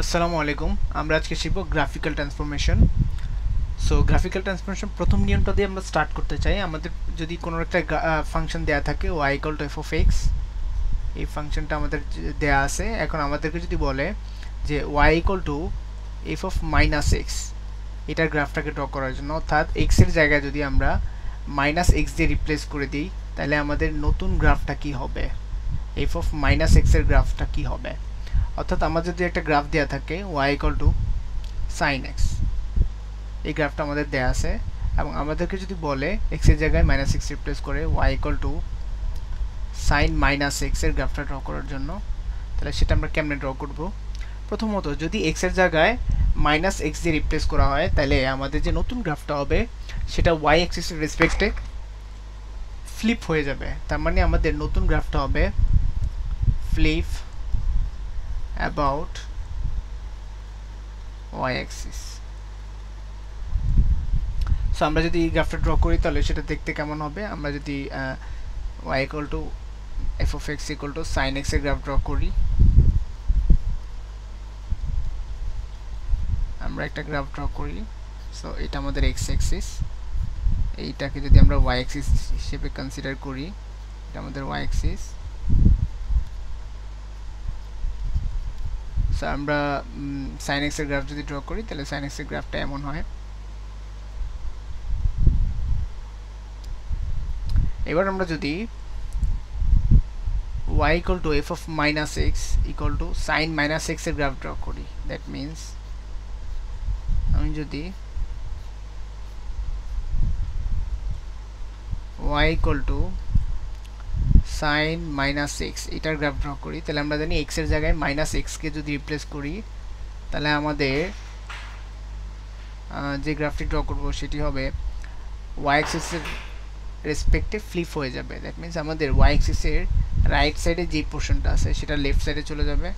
আসসালামু আলাইকুম। আমরা আজকে শিখব graphical transformation. So graphical transformation প্রথম নিয়মটা দিয়ে আমরা স্টার্ট করতে চাই। আমাদের যদি কোনো একটা ফাংশন দেয়া থাকে y equal to f of x, এই ফাংশনটা আমাদের দেয়া আছে। এখন আমাদেরকে যদি বলে যে y equal to f of minus x, এটার গ্রাফটাকে ড্র করার জন্য, অর্থাৎ এক্স এর জায়গায় যদি আমরা মাইনাস এক্স দিয়ে রিপ্লেস করে দিই, তাহলে আমাদের নতুন গ্রাফটা কি হবে, এফ অফ মাইনাস এক্স এর গ্রাফটা কি হবে। অর্থাৎ আমার যদি একটা গ্রাফ দেওয়া থাকে y equal to sine x, এই গ্রাফটা আমাদের দেয়া আছে, এবং আমাদেরকে যদি বলে এক্স এর জায়গায় মাইনাস এক্স রিপ্লেস করে y equal to sine minus x এর গ্রাফটা ড্র করার জন্য, তাহলে সেটা আমরা কেমনে ড্র করব। প্রথমত যদি এক্স এর জায়গায় মাইনাস এক্স দিয়ে রিপ্লেস করা হয়, তাহলে আমাদের যে নতুন গ্রাফটা হবে সেটা y অ্যাক্সিসের রেসপেক্টে ফ্লিপ হয়ে যাবে। তার মানে আমাদের নতুন গ্রাফটা হবে flip about y axis। So আমরা যদি এই গ্রাফটা ড্র করি তাহলে সেটা দেখতে কেমন হবে। আমরা যদি y equal to f of x equal to sine x এর গ্রাফ ড্র করি, আমরা একটা গ্রাফ ড্র করি। সো এটা আমাদের এক্স অ্যাক্সিস, এইটাকে যদি আমরা y অ্যাক্সিস হিসেবে কনসিডার করি, এটা আমাদের y অ্যাক্সিস। সো আমরা সাইন এক্স এর গ্রাফ যদি ড্র করি তাহলে সাইন এক্স এর গ্রাফটা এমন হয়। এবার আমরা যদি y equal to f of minus x equal to sin minus x এর গ্রাফ ড্র করি, দ্যাট মিন্স আমি যদি y equal to sin minus x এটার গ্রাফ ড্র করি, তাহলে আমরা জানি x এর জায়গায় মাইনাস এক্স কে যদি রিপ্লেস করি, তাহলে আমাদের যে গ্রাফটি ড্র করব সেটি হবে y axis এর রেসপেক্টে ফ্লিপ হয়ে যাবে। দ্যাট মিন্স আমাদের y axis এর রাইট সাইডে যে পোর্শনটা আছে সেটা লেফট সাইডে চলে যাবে,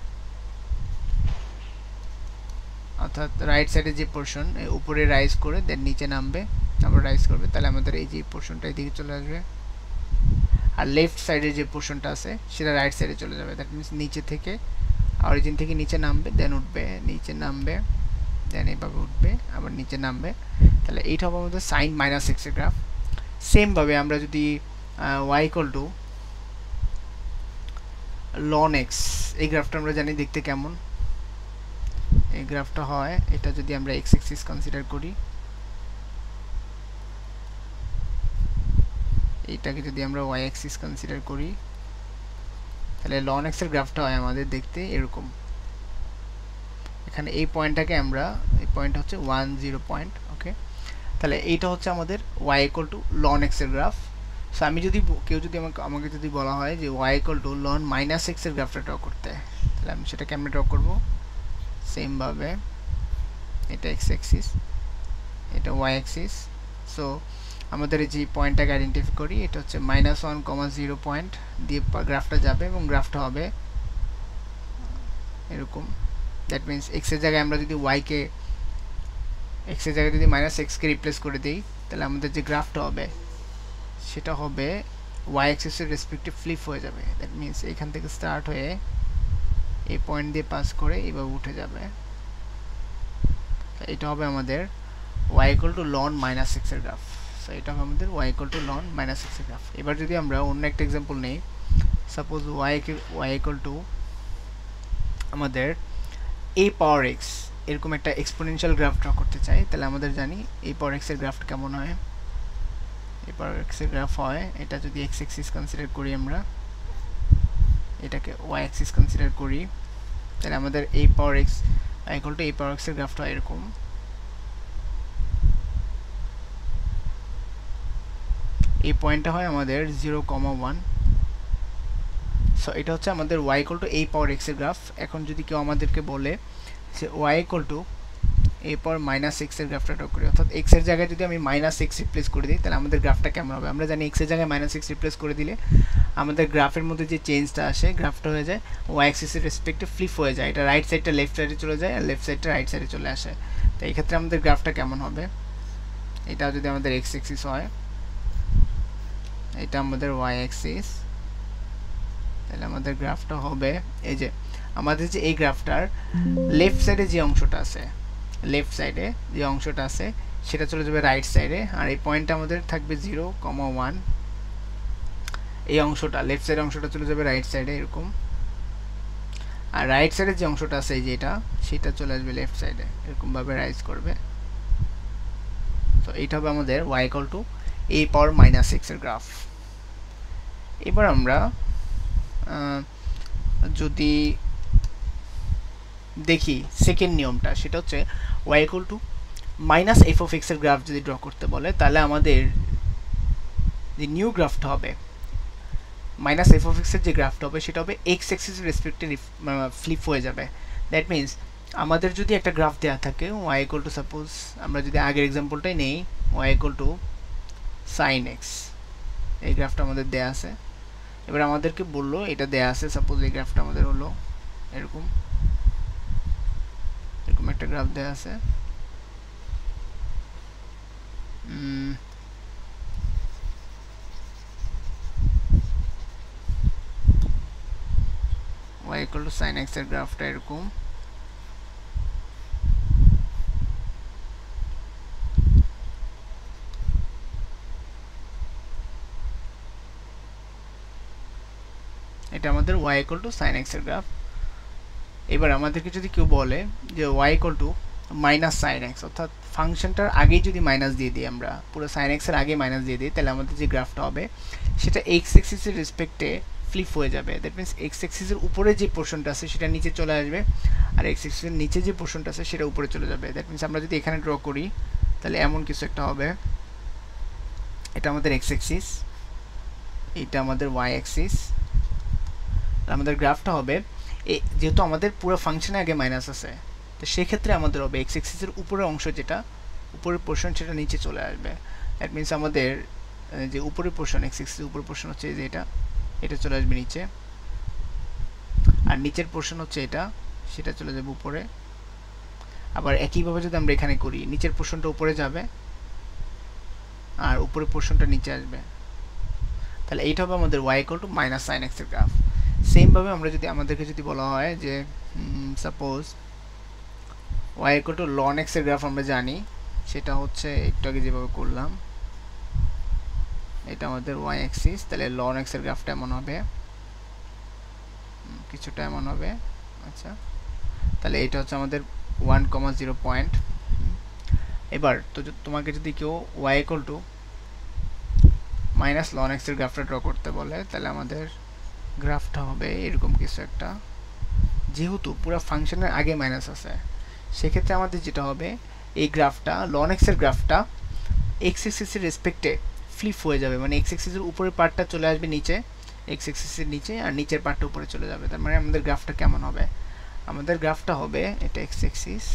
অর্থাৎ রাইট সাইডে যে পোর্শন উপরে রাইজ করে দেন নিচে নামবে, আবার রাইজ করবে, তাহলে আমাদের এই যে পোর্শনটা এদিকে চলে আসবে। আর লেফট সাইডে যে পোর্শনটা আছে সেটা রাইট সাইডে চলে যাবে। দ্যাট মিন্স নিচে থেকে, অরিজিন থেকে নিচে নামবে, দেন উঠবে, নিচে নামবে, দেন এইভাবে উঠবে, আবার নিচে নামবে। তাহলে এইটা হবে আমাদের সাইন মাইনাস এক্স এর গ্রাফ। সেমভাবে আমরা যদি y equal to ln x, এই গ্রাফটা আমরা জানি দেখতে কেমন। এই গ্রাফটা হয়, এটা যদি আমরা এক্স অ্যাক্সিস কনসিডার করি, এইটাকে যদি আমরা y অ্যাক্সিস কনসিডার করি, তাহলে লন এক্স এর গ্রাফটা হয় আমাদের দেখতে এরকম। এখানে এই পয়েন্টটাকে আমরা, এই পয়েন্ট হচ্ছে 10 পয়েন্ট, ওকে। তাহলে এইটা হচ্ছে আমাদের y equal to ln x এর গ্রাফ। সো আমি যদি কেউ যদি আমাকে যদি বলা হয় যে y equal to ln minus x এর গ্রাফটা ড্র করতে, তাহলে আমি সেটা কেমনে ড্র করব। সেম ভাবে এটা এক্স অ্যাক্সিস, এটা y অ্যাক্সিস। সো আমাদের এই যে পয়েন্টটাকে আইডেন্টিফাই করি, এটা হচ্ছে -1,0 পয়েন্ট দিয়ে গ্রাফটা যাবে এবং গ্রাফটা হবে এরকম। দ্যাট মিন্স এক্স এর জায়গায় আমরা যদি y কে, এক্স এর জায়গায় যদি মাইনাস এক্স কে রিপ্লেস করে দিই, তাহলে আমাদের যে গ্রাফটা হবে সেটা হবে y অ্যাক্সিসের রেসপেক্টিভ ফ্লিপ হয়ে যাবে। দ্যাট মিন্স এখান থেকে স্টার্ট হয়ে এই পয়েন্ট দিয়ে পাস করে এভাবে উঠে যাবে। এটা হবে আমাদের y equal to ln minus x এর গ্রাফ। সো এটা হবে আমাদের y equal to ln minus x এর গ্রাফ। এবার যদি আমরা অন্য একটা এক্সাম্পল নেই, সাপোজ y ইকুয়াল টু আমাদের a পাওয়ার x, এরকম একটা এক্সপোনেনশিয়াল গ্রাফ ড্র করতে চাই, তাহলে আমাদের জানি a পাওয়ার x এর গ্রাফ কেমন হয়। a পাওয়ার x এর গ্রাফ হয়, এটা যদি x অ্যাক্সিস কনসিডার করি, আমরা এটাকে y অ্যাক্সিস কনসিডার করি, তাহলে আমাদের a power x equal to a power x এর গ্রাফটা হয় এরকম। এই পয়েন্টটা হয় আমাদের 0,1। সো এটা হচ্ছে আমাদের y equal two a power x এর গ্রাফ। এখন যদি কেউ আমাদেরকে বলে যে y equal two a power minus x এর গ্রাফটা ড্র করি, অর্থাৎ x এর জায়গায় যদি আমি মাইনাস x রিপ্লেস করে দিই, তাহলে আমাদের গ্রাফটা কেমন হবে। আমরা জানি x এর জায়গায় মাইনাস x রিপ্লেস করে দিলে আমাদের গ্রাফের মধ্যে যে চেঞ্জটা আসে, গ্রাফটা হয়ে যায় y অ্যাক্সিসের রেসপেক্টে ফ্লিপ হয়ে যায়। এটা রাইট সাইডটা লেফট সাইডে চলে যায় আর লেফট সাইডটা রাইট সাইডে চলে আসে। তো এই ক্ষেত্রে আমাদের গ্রাফটা কেমন হবে, এটা যদি আমাদের x অ্যাক্সিস হয়, এটা আমাদের y অ্যাক্সিস, তাহলে আমাদের গ্রাফটা হবে এই যে আমাদের যে এই গ্রাফটার লেফট সাইডে যে অংশটা আছে, লেফট সাইডে যে অংশটা আছে সেটা চলে যাবে রাইট সাইডে, আর এই পয়েন্টটা আমাদের থাকবে 0, 1। এই অংশটা লেফট সাইডের অংশটা চলে যাবে রাইট সাইডে এরকম, আর রাইট সাইডের যে অংশটা আছে এই যে এটা, সেটা চলে আসবে লেফট সাইডে এরকম ভাবে রাইজ করবে। তো এইটা হবে আমাদের y = a পাওয়ার -x এর গ্রাফ। এবার আমরা যদি দেখি সেকেন্ড নিয়মটা, সেটা হচ্ছে y = -f(x) এর গ্রাফ যদি ড্র করতে বলে, তাহলে আমাদের যে নিউ গ্রাফটা হবে -f(x) এর যে গ্রাফটা হবে সেটা হবে x অ্যাক্সিস এর রেসপেক্টে ফ্লিপ হয়ে যাবে। দ্যাট মিন্স আমাদের যদি একটা গ্রাফ দেওয়া থাকে y = সাপোজ আমরা যদি আগের এক্সাম্পলটাই নেই, y = sin x, এই গ্রাফটা আমাদের দেয়া আছে। এবার আমাদেরকে বললো এটা দেয়া আছে, সাপোজ এই গ্রাফটা আমাদের হলো এরকম একটা গ্রাফ দেয়া আছে। y = sin x এর গ্রাফটা এরকম, এটা আমাদের y = sin x এর গ্রাফ। এবার আমাদেরকে যদি কেউ বলে যে y = -sin x, অর্থাৎ ফাংশনটার আগেই যদি মাইনাস দিয়ে দিই, আমরা পুরো sin x এর আগে মাইনাস দিয়ে দিই, তাহলে আমাদের যে গ্রাফটা হবে সেটা x অ্যাক্সিসের রেসপেক্টে ফ্লিপ হয়ে যাবে। দ্যাট মিন্স x অ্যাক্সিসের উপরে যে পোর্শনটা আছে সেটা নিচে চলে আসবে, আর x অ্যাক্সিসের নিচে যে পোর্শনটা আছে সেটা উপরে চলে যাবে। দ্যাট মিন্স আমরা যদি এখানে ড্র করি তাহলে এমন কিছু একটা হবে, এটা আমাদের x অ্যাক্সিস, এটা আমাদের y অ্যাক্সিস। আমাদের গ্রাফটা হবে যেহেতু আমাদের পুরো ফাংশনে আগে মাইনাস আছে, তো সেক্ষেত্রে আমাদের হবে x অ্যাক্সিসের উপরের অংশ, যেটা উপরের পোর্শন সেটা নিচে চলে আসবে। দ্যাট মিন্স আমাদের যে উপরের পোর্শন, x অ্যাক্সিসের উপরের পোর্শন হচ্ছে যে এটা চলে আসবে নিচে, আর নিচের পোর্শন হচ্ছে এটা, সেটা চলে যাবে উপরে। আবার একইভাবে যদি আমরা এখানে করি, নিচের পোর্শনটা উপরে যাবে আর উপরের পোর্শনটা নিচে আসবে। তাহলে এইটা হবে আমাদের y = -sin x এর গ্রাফ। সেম ভাবে আমরা যদি আমাদেরকে যদি বলা হয় যে সাপোজ y = ln x এর গ্রাফ, আমরা জানি সেটা হচ্ছে একটু আগে যেভাবে করলাম, এটা আমাদের y অ্যাক্সিস, তাহলে ln x এর গ্রাফটা এমন হবে, কিছুটা এমন হবে। আচ্ছা, তাহলে এটা হচ্ছে আমাদের 1,0 পয়েন্ট। এবার তো তোমাকে যদি কেউ y = -ln x এর গ্রাফটা ড্র করতে বলে, তাহলে আমাদের গ্রাফটা হবে এরকম কিছু একটা। যেহেতু পুরো ফাংশনের আগে মাইনাস আছে, সেক্ষেত্রে আমাদের যেটা হবে এই গ্রাফটা ln x এর গ্রাফটা x অ্যাক্সিসের রেসপেক্টে ফ্লিপ হয়ে যাবে, মানে x অ্যাক্সিসের উপরের পার্টটা চলে আসবে নিচে, x অ্যাক্সিসের নিচে, আর নিচের পার্টটা উপরে চলে যাবে। তার মানে আমাদের গ্রাফটা কেমন হবে? আমাদের গ্রাফটা হবে এটা x অ্যাক্সিস,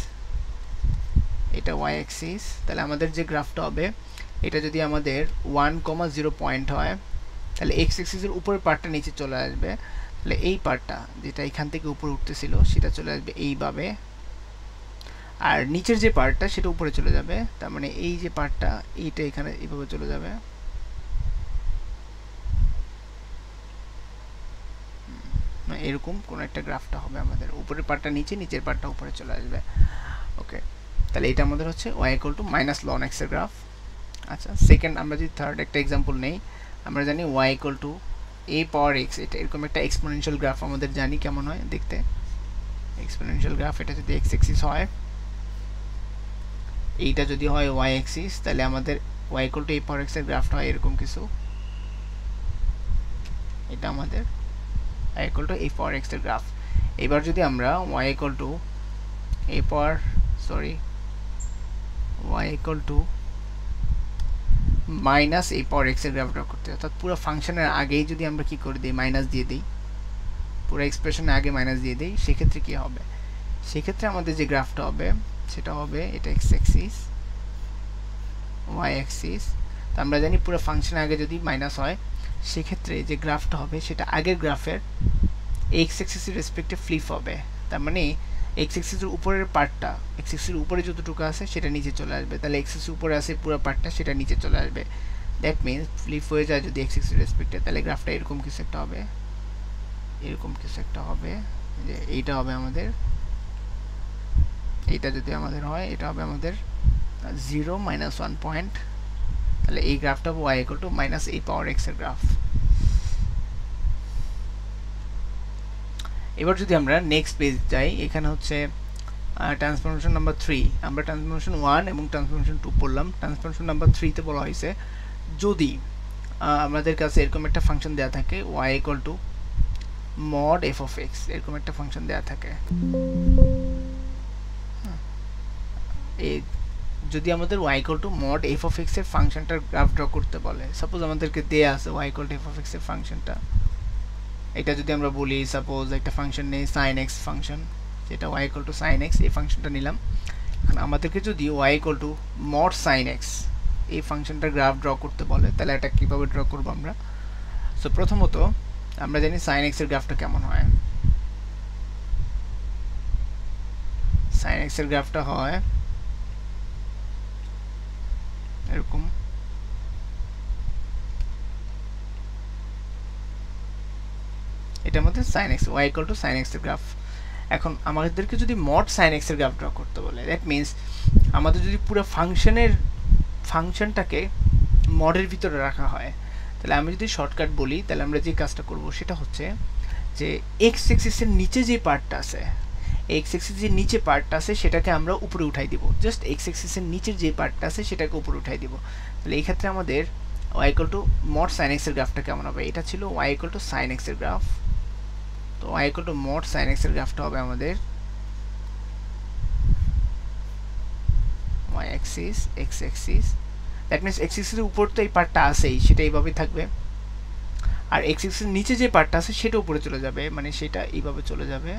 এটা y অ্যাক্সিস। তাহলে আমাদের যে গ্রাফটা হবে এটা যদি আমাদের 1,0 পয়েন্ট হয়, তাহলে x অ্যাক্সিসের উপরের পার্টটা নিচে চলে আসবে, তাহলে এই পার্টটা যেটা এখান থেকে উপরে উঠতেছিল সেটা চলে আসবে এইভাবে, আর নিচের যে পার্টটা সেটা উপরে চলে যাবে। তার মানে এই যে পার্টটা এইটা এখানে এইভাবে চলে যাবে। এরকম কোন একটা গ্রাফটা হবে আমাদের, উপরের পার্টটা নিচে, নিচের পার্টটা উপরে চলে আসবে। ওকে, তাহলে এটা আমাদের হচ্ছে y = -ln x এর গ্রাফ। আচ্ছা, সেকেন্ড আমরা যদি থার্ড একটা एग्जांपल নেই, আমরা জানি y = a পাওয়ার x, এটা এরকম একটা এক্সপোনেনশিয়াল গ্রাফ আমাদের জানি কেমন হয় দেখতে। এক্সপোনেনশিয়াল গ্রাফ, এটা যদি x অ্যাক্সিস হয়, এইটা যদি হয় y অ্যাক্সিস, তাহলে আমাদের y = a পাওয়ার x এর গ্রাফটা হয় এরকম কিছু। এটা আমাদের y = a পাওয়ার x এর গ্রাফ। এবার যদি আমরা y = a power y = -a power x এর গ্রাফ ড্র করতে, অর্থাৎ পুরো ফাংশনের আগেই যদি আমরা কি করে দিই, মাইনাস দিয়ে দিই, পুরো এক্সপ্রেশনের আগে মাইনাস দিয়ে দিই, সেক্ষেত্রে কি হবে? সেক্ষেত্রে আমাদের যে গ্রাফটা হবে সেটা হবে এটা x অ্যাক্সিস, y অ্যাক্সিস। তো আমরা জানি পুরো ফাংশনের আগে যদি মাইনাস হয়, সেক্ষেত্রে যে গ্রাফটা হবে সেটা আগের গ্রাফের x অ্যাক্সিসের রেসপেক্টে ফ্লিপ হবে। তার মানে x অ্যাক্সিসের উপরের পার্টটা, x অ্যাক্সিসের উপরে যতটুকু আছে সেটা নিচে চলে আসবে, তাহলে x অ্যাক্সিসের উপরে আছে পুরো পার্টটা, সেটা নিচে চলে আসবে। দ্যাট মিন্স ফ্লিপ হয়ে যায় যদি x অ্যাক্সিসের রেসপেক্টে, তাহলে গ্রাফটা এরকম কিছু একটা হবে। এরকম কিছু একটা হবে, যে এইটা হবে আমাদের, এইটা যদি আমাদের হয় এটা হবে আমাদের 0 মাইনাস 1 পয়েন্ট, তাহলে এই গ্রাফটা হবে y equal two minus a power x এর গ্রাফ। এবার যদি আমরা নেক্সট পেজ যাই, এখানে হচ্ছে ট্রান্সফরমেশন নাম্বার 3, আমরা ট্রান্সফরমেশন 1 এবং ট্রান্সফরমেশন 2 পড়লাম। ট্রান্সফরমেশন নাম্বার 3 তে বলা হয়েছে যদি আমাদের কাছে এরকম একটা ফাংশন দেওয়া থাকে y equal two mod f of x, এরকম একটা ফাংশন দেওয়া থাকে, এই যদি আমাদের y equal two mod f of x এর ফাংশনটার গ্রাফ ড্র করতে বলে, সাপোজ আমাদেরকে দেয়া আছে y equal two f of x এর ফাংশনটা, এটা যদি আমরা বলি সাপোজ একটা ফাংশন নেই sin x ফাংশন, যেটা y equal two sin x, এই ফাংশনটা নিলাম। এখন আমাদেরকে যদি y equal two mod sin x এই ফাংশনটার গ্রাফ ড্র করতে বলে, তাহলে এটা কিভাবে ড্র করব আমরা? সো প্রথমত আমরা জানি sin x এর গ্রাফটা কেমন হয়। sin x এর গ্রাফটা হয় এরকম, এটা আমাদের sin x, y equal to sin x এর গ্রাফ। এখন আমাদেরকে যদি mod sin x এর গ্রাফ ড্র করতে বলে, দ্যাট মিন্স আমাদের যদি পুরো ফাংশনটাকে মডের ভিতরে রাখা হয়, তাহলে আমি যদি শর্টকাট বলি, তাহলে আমরা যে কাজটা করব সেটা হচ্ছে যে x এক্সিসের নিচে যে পার্টটা আছে, x এক্সিসের যে নিচে পার্টটা আছে সেটাকে আমরা উপরে উঠাই দিব, জাস্ট x এক্সিসের নিচের যে পার্টটা আছে সেটাকে উপরে উঠাই দিব। তাহলে এই ক্ষেত্রে আমাদের y equal to mod sin x এর গ্রাফটা কেমন হবে? এটা ছিল y equal to sin x এর গ্রাফ, তো y equal to mod sin x এর গ্রাফটা হবে আমাদের y axis x axis, that means x axis এর উপর তো এই পার্টটা আছেই, সেটা এইভাবে থাকবে, আর x axis এর নিচে যে পার্টটা আছে সেটা উপরে চলে যাবে, মানে সেটা এইভাবে চলে যাবে।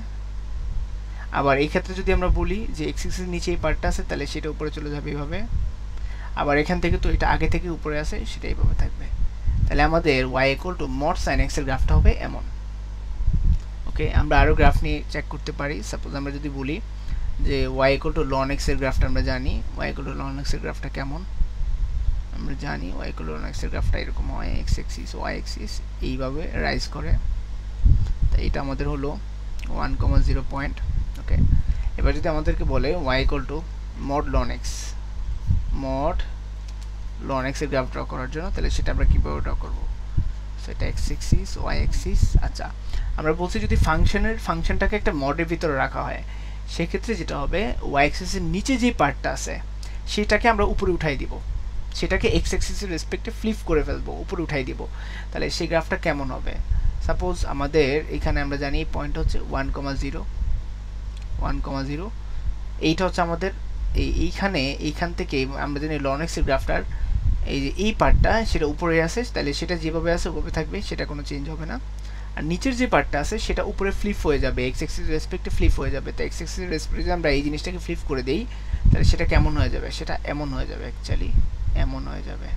আবার এই ক্ষেত্রে যদি আমরা বলি যে x axis এর নিচে এই পার্টটা আছে, তাহলে সেটা উপরে চলে যাবে এইভাবে। আবার এখান থেকে তো এটা আগে থেকে উপরে আছে, সেটা এইভাবে থাকবে। তাহলে আমাদের y equal to mod sin x এর গ্রাফটা হবে এমন। ওকে, আমরা আরো গ্রাফ নিয়ে চেক করতে পারি। সাপোজ আমরা যদি বলি যে y equal to ln x এর গ্রাফটা আমরা জানি, y equal to ln x এর গ্রাফটা কেমন আমরা জানি, y equal to ln x এর গ্রাফটা এরকম হয়, x axis y axis এইভাবে রাইজ করে। তাই এটা আমাদের হলো 1,0 পয়েন্ট। ওকে, এবার যদি আমাদেরকে বলে y equal to mod ln x, mod ln x এর গ্রাফ ড্র করার জন্য, তাহলে সেটা আমরা কিভাবে ড্র করব? সেটা x axis y axis। আচ্ছা, আমরা বলছি যদি ফাংশনটাকে একটা মডের ভিতরে রাখা হয়, সেক্ষেত্রে যেটা হবে y axis এর নিচে যে পার্টটা আছে সেটাকে আমরা উপরে উঠাই দিব, সেটাকে x axis এর রেসপেক্টে ফ্লিপ করে ফেলবো, উপরে উঠাই দিব। তাহলে সেই গ্রাফটা কেমন হবে? সাপোজ আমাদের এখানে আমরা জানি পয়েন্ট হচ্ছে 1,0, এইটা হচ্ছে আমাদের এইখান থেকে আমরা জানি ln x এর গ্রাফটার এই যে এই পার্টটা সেটা উপরে আছে, তাহলে সেটা যেভাবে আছে ওভাবে থাকবে, সেটা কোনো চেঞ্জ হবে না। আর নিচের যে পার্টটা আছে সেটা উপরে ফ্লিপ হয়ে যাবে, x axis এর রেসপেক্টে ফ্লিপ হয়ে যাবে। তো x axis এর রেসপেক্টে যদি আমরা এই জিনিসটাকে ফ্লিপ করে দেই, তাহলে সেটা কেমন হয়ে যাবে? সেটা এমন হয়ে যাবে, অ্যাকচুয়ালি এমন হয়ে যাবে।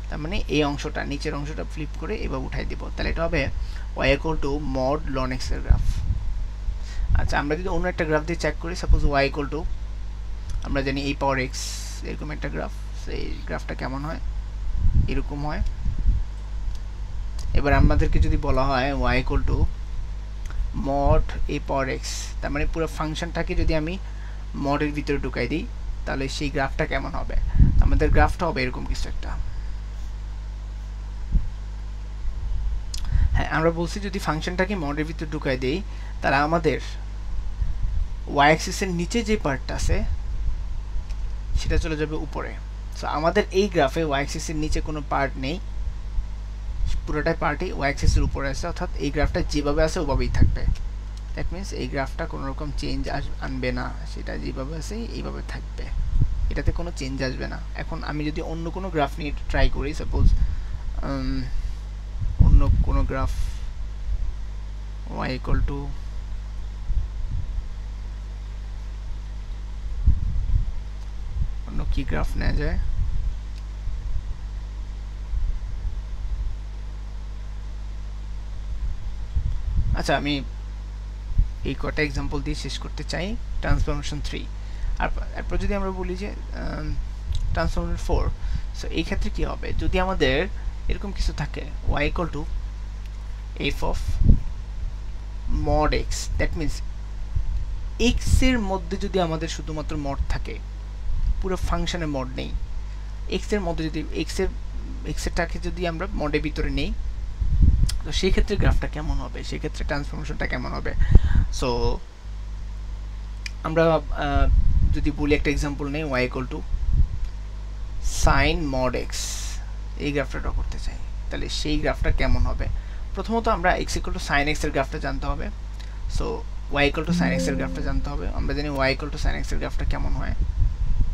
তার মানে এই অংশটা, নিচের অংশটা ফ্লিপ করে এভাবে উঠাই দিব, তাহলে এটা হবে y equal to mod ln x এর গ্রাফ। আচ্ছা, আমরা যদি অন্য একটা গ্রাফ দিয়ে চেক করি, সাপোজ y equal to আমরা জানি a পাওয়ার x, এরকম একটা গ্রাফ, এই গ্রাফটা কেমন হয়? এরকম হয়। এবার আমাদেরকে যদি বলা হয় y equal to mod a power x, তার মানে পুরো ফাংশনটাকে যদি আমি মডের ভিতরে ঢুকাই দিই, তাহলে সেই গ্রাফটা কেমন হবে? আমাদের গ্রাফটা হবে এরকম কিছু একটা। হ্যাঁ, আমরা বলছি যদি ফাংশনটাকে মডের ভিতরে ঢুকাই দেই, তাহলে আমাদের y axis এর নিচে যে পার্টটা আছে সেটা চলে যাবে উপরে। সো আমাদের এই গ্রাফে y axis এর নিচে কোনো পার্ট নেই, পুরোটাই পার্টই y axis এর উপরে আছে, অর্থাৎ এই গ্রাফটা যেভাবে আছে ওভাবেই থাকবে। দ্যাট মিন্স এই গ্রাফটা কোনো রকম চেঞ্জ আনবে না, সেটা যেভাবে আছে এইভাবে থাকবে, এটাতে কোনো চেঞ্জ আসবে না। এখন আমি যদি অন্য কোনো গ্রাফ নিয়ে ট্রাই করি, সাপোজ অন্য কোনো গ্রাফ y equal to অন্য কি গ্রাফ নেওয়া যায়? আচ্ছা, আমি এই কটা এক্সাম্পল দিয়ে শেষ করতে চাই। ট্রান্সফরমেশন 3, আর এরপর যদি আমরা বলি যে ট্রান্সফরমেশন 4, সো এই ক্ষেত্রে কি হবে? যদি আমাদের এরকম কিছু থাকে y equal to f of mod x, that means x এর মধ্যে যদি আমাদের শুধুমাত্র মড থাকে, পুরো ফাংশনের মড নেই, x এর মধ্যে যদি x এরটাকে যদি আমরা মডের ভিতরে নেই, তো সেই ক্ষেত্রে গ্রাফটা কেমন হবে, সেই ক্ষেত্রে ট্রান্সফরমেশনটা কেমন হবে। সো আমরা যদি বলি একটা এক্সাম্পল নেই, y = sin mod x, এই গ্রাফটা ড্র করতে চাই, তাহলে সেই গ্রাফটা কেমন হবে। প্রথমত আমরা x = sin x এর গ্রাফটা জানতে হবে। সো y = sin x এর গ্রাফটা জানতে হবে। আমরা জানি y = sin x এর গ্রাফটা কেমন হয়।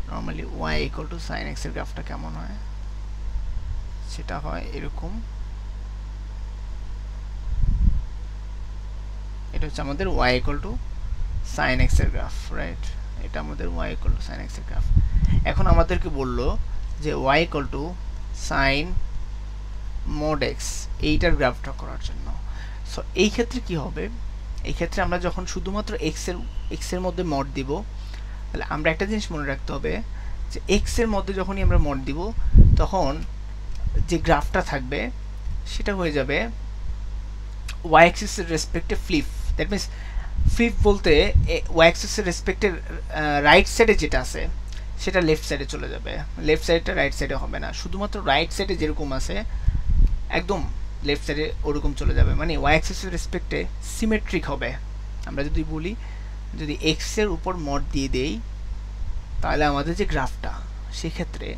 নরমালি y = sin x এর গ্রাফটা কেমন হয়, সেটা হয় এরকম। এটা হচ্ছে আমাদের y = sin x এর গ্রাফ, রাইট? এটা আমাদের y = sin x এর গ্রাফ। এখন আমাদেরকে বললো যে y = sin mod x, এইটার গ্রাফ ড্র করার জন্য। সো এই ক্ষেত্রে কি হবে, এই ক্ষেত্রে আমরা যখন শুধুমাত্র x এর মধ্যে মড দিব, তাহলে আমরা একটা জিনিস মনে রাখতে হবে যে x এর মধ্যে যখনই আমরা মড দিব, তখন যে গ্রাফটা থাকবে সেটা হয়ে যাবে y axis এর রেসপেক্টে ফ্লিপ। দ্যাট মিনস ফ্লিপ বলতে y axis এর রেসপেক্টে রাইট সাইডে যেটা আছে সেটা লেফট সাইডে চলে যাবে, লেফট সাইডটা রাইট সাইডে হবে না, শুধুমাত্র রাইট সাইডে যেরকম আছে একদম লেফট সাইডে ওরকম চলে যাবে, মানে y axis এর রেসপেক্টে সিমেট্রিক হবে। আমরা যদি বলি যদি x এর উপর মড দিয়ে দেই, তাহলে আমাদের যে গ্রাফটা সেক্ষেত্রে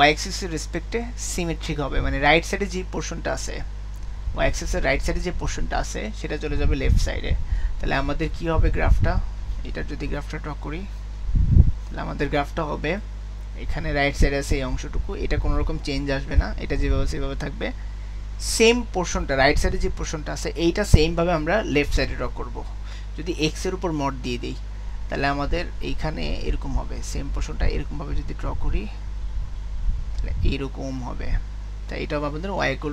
y axis এর রেসপেক্টে সিমেট্রিক হবে, মানে রাইট সাইডে যে পোরশনটা আছে, y axis এর রাইট সাইডে যে পোরশনটা আছে সেটা চলে যাবে লেফট সাইডে। তাহলে আমাদের কি হবে গ্রাফটা, এটা যদি গ্রাফটা ড্র করি, তাহলে আমাদের গ্রাফটা হবে এখানে রাইট সাইডে আছে এই অংশটুকু, এটা কোনো রকম চেঞ্জ আসবে না, এটা যেভাবে সেভাবে থাকবে। সেম পোরশনটা রাইট সাইডে যে পোরশনটা আছে এইটা সেম ভাবে আমরা লেফট সাইডে ড্র করব। যদি x এর উপর মড দিয়ে দেই, তাহলে আমাদের এইখানে এরকম হবে, সেম পোরশনটা এরকম ভাবে যদি ড্র করি তাহলে এরকম হবে। তাই এটা হবে আমাদের y =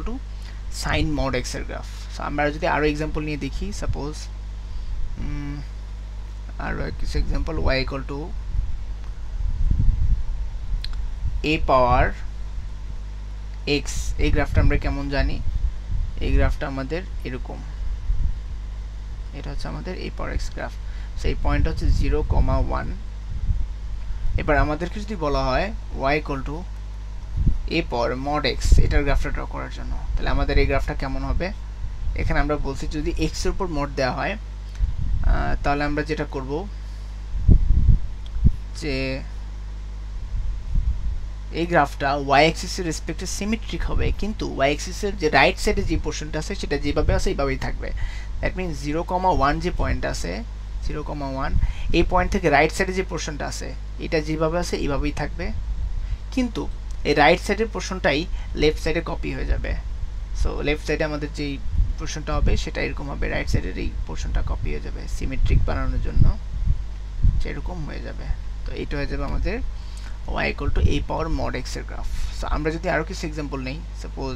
sin mod x এর গ্রাফ। সো আমরা যদি আরো एग्जांपल নিয়ে দেখি, সাপোজ আরো কিছু example, y = a power x, এই গ্রাফটা আমরা কেমন জানি, এই গ্রাফটা আমাদের এরকম, এটা হচ্ছে আমাদের a power x graph. So এই পয়েন্ট হচ্ছে 0, 1। এবার আমাদেরকে যদি বলা হয় y = a power mod x, এটার গ্রাফটা ড্র করার জন্য, তাহলে আমাদের এই গ্রাফটা কেমন হবে। এখানে আমরা বলছি যদি x এর উপর মড দেওয়া হয়, তাহলে আমরা যেটা করব যে এই গ্রাফটা y axis এর রেসপেক্টে সিমেট্রিক হবে, কিন্তু y axis এর যে রাইট সাইডে যে পোরশনটা আছে সেটা যেভাবে আছে এইভাবেই থাকবে। দ্যাট মিন্স 0, 1 যে পয়েন্ট আছে, 0, 1, এই পয়েন্ট থেকে রাইট সাইডে যে পোরশনটা আছে এটা যেভাবে আছে এইভাবেই থাকবে, কিন্তু এই রাইট সাইডের পোরশনটাই লেফট সাইডে কপি হয়ে যাবে। সো লেফট সাইডে আমাদের যেই পোরশনটা হবে সেটা এরকম হবে, রাইট সাইডের এই পোরশনটা কপি হয়ে যাবে, সিমেট্রিক বানানোর জন্য সেরকম হয়ে যাবে। তো এইটা হয়ে যাবে আমাদের y = a power mod x এর গ্রাফ। সো আমরা যদি আরো কিছু एग्जांपल নেই, সাপোজ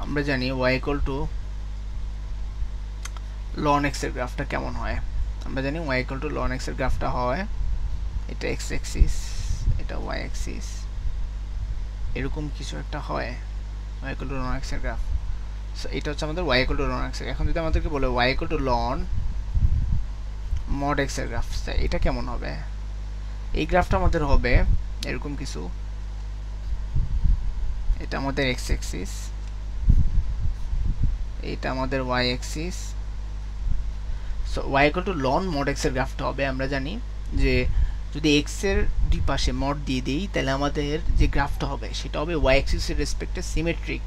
আমরা জানি y = ln x এর গ্রাফটা কেমন হয়। আমরা জানি y = ln x এর গ্রাফটা হয়, এটা x অ্যাক্সিস, এটা y অ্যাক্সিস, এরকম কিছু একটা হয় y = ln x এর গ্রাফ। সো এটা হচ্ছে আমাদের y = ln x। এখন যদি আমাদেরকে বলে y = ln mod x এর গ্রাফ, এটা কেমন হবে। এই গ্রাফটা আমাদের হবে এরকম কিছু, এটা আমাদের x অ্যাক্সিস, এটা আমাদের y Axis. So y = ln mod x এর গ্রাফটা হবে, আমরা জানি যে যদি x এর দুই পাশে মড দিয়ে দেই, তাহলে আমাদের যে গ্রাফটা হবে সেটা হবে y axis এর রেসপেক্টে সিমেট্রিক,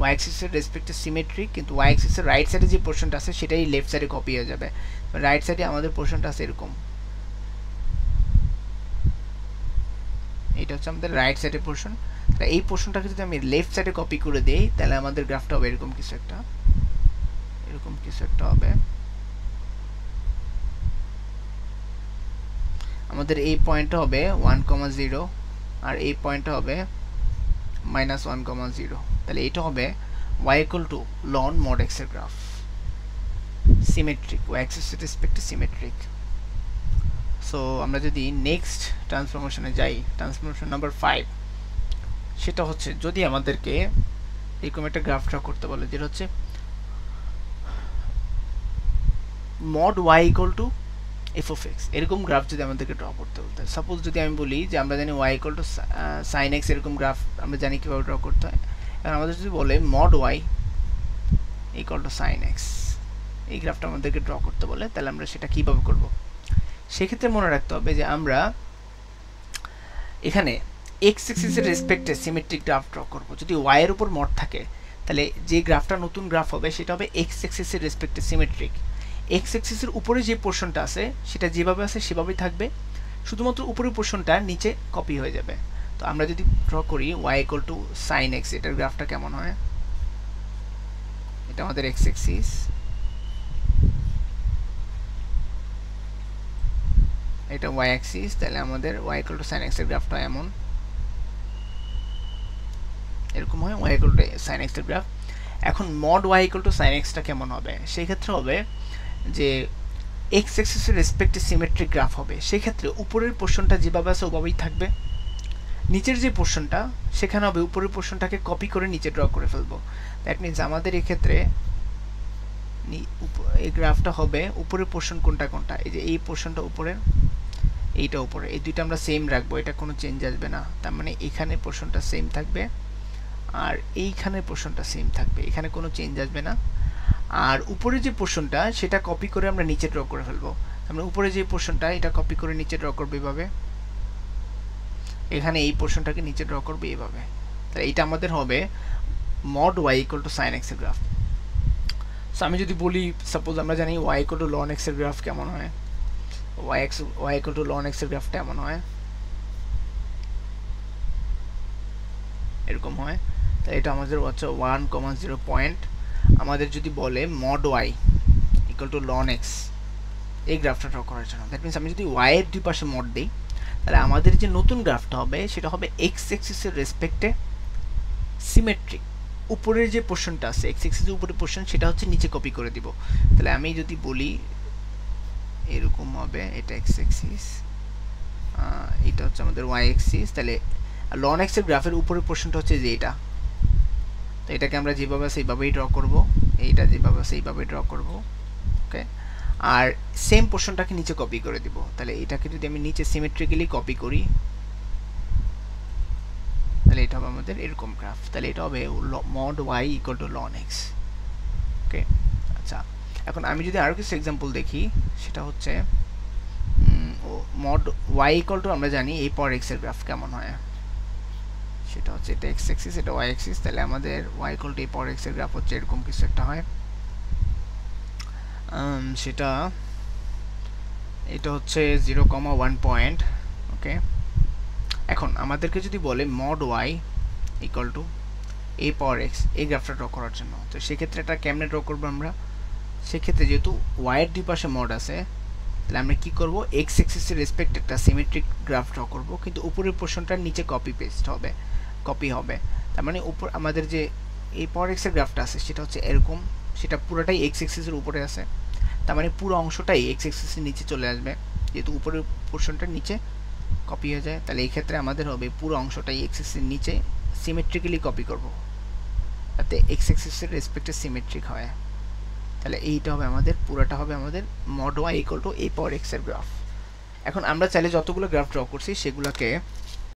y axis এর রেসপেক্টে সিমেট্রিক, কিন্তু y axis এর রাইট সাইডে যে পোরশনটা আছে সেটাই লেফট সাইডে কপি হয়ে যাবে। রাইট সাইডে আমাদের পোরশনটা আছে এরকম, এটা হচ্ছে আমাদের রাইট সাইডের পোরশন। তাহলে এই পোরশনটাকে যদি আমি লেফট সাইডে কপি করে দেই, তাহলে আমাদের গ্রাফটা হবে এরকম কিছু একটা, এরকম কিছু একটা হবে। আমাদের এই পয়েন্টটা হবে 1, 0, আর এই পয়েন্টটা হবে -1, 0। তাহলে এটা হবে y = ln mod x এর গ্রাফ, সিমেট্রিক, y axis এর রেসপেক্টে সিমেট্রিক। সো আমরা যদি নেক্সট ট্রান্সফরমেশনে যাই, ট্রান্সফরমেশন নাম্বার 5, সেটা হচ্ছে যদি আমাদেরকে এরকম একটা গ্রাফ ড্র করতে বলে যেটা হচ্ছে mod y equal to f of x, এরকম গ্রাফ যদি আমাদেরকে ড্র করতে বলতে হয়। সাপোজ যদি আমি বলি যে আমরা জানি y equal to sin x, এরকম গ্রাফ আমরা জানি কীভাবে ড্র করতে হয়। এখন আমাদের যদি বলে mod y equal to sin x, এই গ্রাফটা আমাদেরকে ড্র করতে বলে, তাহলে আমরা সেটা কীভাবে করব? সেক্ষেত্রে মনে রাখতে হবে যে আমরা এখানে x অ্যাক্সিসের রেসপেক্টে সিমেট্রিক গ্রাফ ড্র করব। যদি y এর উপর মড থাকে তাহলে যে গ্রাফটা নতুন গ্রাফ হবে সেটা হবে x অ্যাক্সিসের রেসপেক্টে সিমেট্রিক। x অ্যাক্সিসের উপরে যে পোরশনটা আছে সেটা যেভাবে আছে সেভাবেই থাকবে, শুধুমাত্র উপরের পোরশনটা নিচে কপি হয়ে যাবে। তো আমরা যদি ড্র করি y equal to sin x, এটার গ্রাফটা কেমন হয়? এটা আমাদের x অ্যাক্সিস, এটা y অ্যাক্সিস, তাহলে আমাদের y equal to sin x এর গ্রাফটা এমন এরকম হয়, y equal to sin x এর গ্রাফ। এখন mod y equal to sin x টা কেমন হবে? সেই ক্ষেত্রে হবে যে x অ্যাক্সিসের রেসপেক্টে সিমেট্রিক গ্রাফ হবে। সেই ক্ষেত্রে উপরের পোরশনটা যেভাবে আছে ওভাবেই থাকবে, নিচের যে পোরশনটা সেখানে হবে উপরের পোরশনটাকে কপি করে নিচে ড্র করে ফেলবো। দ্যাট মিনস আমাদের এই ক্ষেত্রে এই গ্রাফটা হবে উপরের পোরশন কোনটা কোনটা, এই যে এই পোরশনটা উপরে, এইটা উপরে, এই দুইটা আমরা সেম রাখবো, এটা কোনো চেঞ্জ আসবে না। তার মানে এখানে পোরশনটা সেম থাকবে আর এইখানের পোরশনটা সেম থাকবে, এখানে কোনো চেঞ্জ আসবে না। আর উপরে যে পোরশনটা সেটা কপি করে আমরা নিচে ড্র করে ফেলবো। আমরা উপরে যে পোরশনটা এটা কপি করে নিচে ড্র করবো এইভাবে, এখানে এই পোরশনটাকে নিচে ড্র করবো এইভাবে। তাহলে এটা আমাদের হবে mod y equal to sin x এর গ্রাফ। সো আমি যদি বলি, সাপোজ আমরা জানি y equal to ln x এর গ্রাফ কেমন হয়, y equal to ln x এর গ্রাফটা এমন হয়, এরকম হয়। তাহলে এটা আমাদের হচ্ছে 1,0 পয়েন্ট। আমাদের যদি বলে mod y equal to ln x, এই গ্রাফটা ড্র করার জন্য, দ্যাট মিনস আমি যদি y এর দুই পাশে মড দিই তাহলে আমাদের যে নতুন গ্রাফটা হবে সেটা হবে x অ্যাক্সিসের রেসপেক্টে সিমেট্রিক। উপরের যে পোরশনটা আছে x অ্যাক্সিসের উপরের পোরশন সেটা হচ্ছে নিচে কপি করে দিব। তাহলে আমি যদি বলি এরকম হবে, এটা x অ্যাক্সিস, এটা হচ্ছে আমাদের y অ্যাক্সিস, তাহলে ln x এর গ্রাফের উপরের পোরশনটা হচ্ছে যে এটা। তো এটাকে আমরা যেভাবে আছে এইভাবেই ড্র করব, এইটা যেভাবে আছে এইভাবেই ড্র করব, ওকে। আর সেম পোরশনটাকে নিচে কপি করে দিব। তাহলে এটাকে যদি আমি নিচে সিমেট্রিক্যালি কপি করি তাহলে এটা হবে আমাদের এরকম গ্রাফ। তাহলে এটা হবে mod y equal to ln x, ওকে। আচ্ছা, এখন আমি যদি আরো কিছু एग्जांपल দেখি, সেটা হচ্ছে mod y equal to আমরা জানি a power x এর গ্রাফ কেমন হয়, সেটা হচ্ছে এটা x অ্যাক্সিস, এটা y অ্যাক্সিস। তাহলে আমাদের y equal to a power x এর গ্রাফ হচ্ছে এরকম কিছু একটা হয়। সেটা এটা হচ্ছে 0,1 পয়েন্ট, ওকে। এখন আমাদেরকে যদি বলে mod y equal to a power x, এই গ্রাফটা ড্র করার জন্য, তো সেক্ষেত্রে এটা কেমনে ড্র করবো আমরা? সেক্ষেত্রে যেহেতু y এর দুই পাশে মড আছে তাহলে আমরা কি করব, x অ্যাক্সিসের রেসপেক্ট একটা সিমেট্রিক গ্রাফ ড্র করব, কিন্তু উপরের পোরশনটা নিচে কপি পেস্ট হবে, কপি হবে। তার মানে উপর আমাদের যে a power x এর গ্রাফটা আছে সেটা হচ্ছে এরকম, সেটা পুরোটাই x অ্যাক্সিসের উপরে আছে। তার মানে পুরো অংশটাই x অ্যাক্সিসের নিচে চলে আসবে, যেহেতু উপরের পোরশনটা নিচে কপি হয়ে যায়। তাহলে এই ক্ষেত্রে আমাদের হবে পুরো অংশটাই x অ্যাক্সিসের নিচে সিমেট্রিক্যালি কপি করব, যাতে x অ্যাক্সিসের রেসপেক্টে সিমেট্রিক হয়। তাহলে এইটা হবে আমাদের, পুরোটা হবে আমাদের mod y equal to a power x এর গ্রাফ। এখন আমরা চাইলে যতগুলো গ্রাফ ড্র করছি সেগুলোকে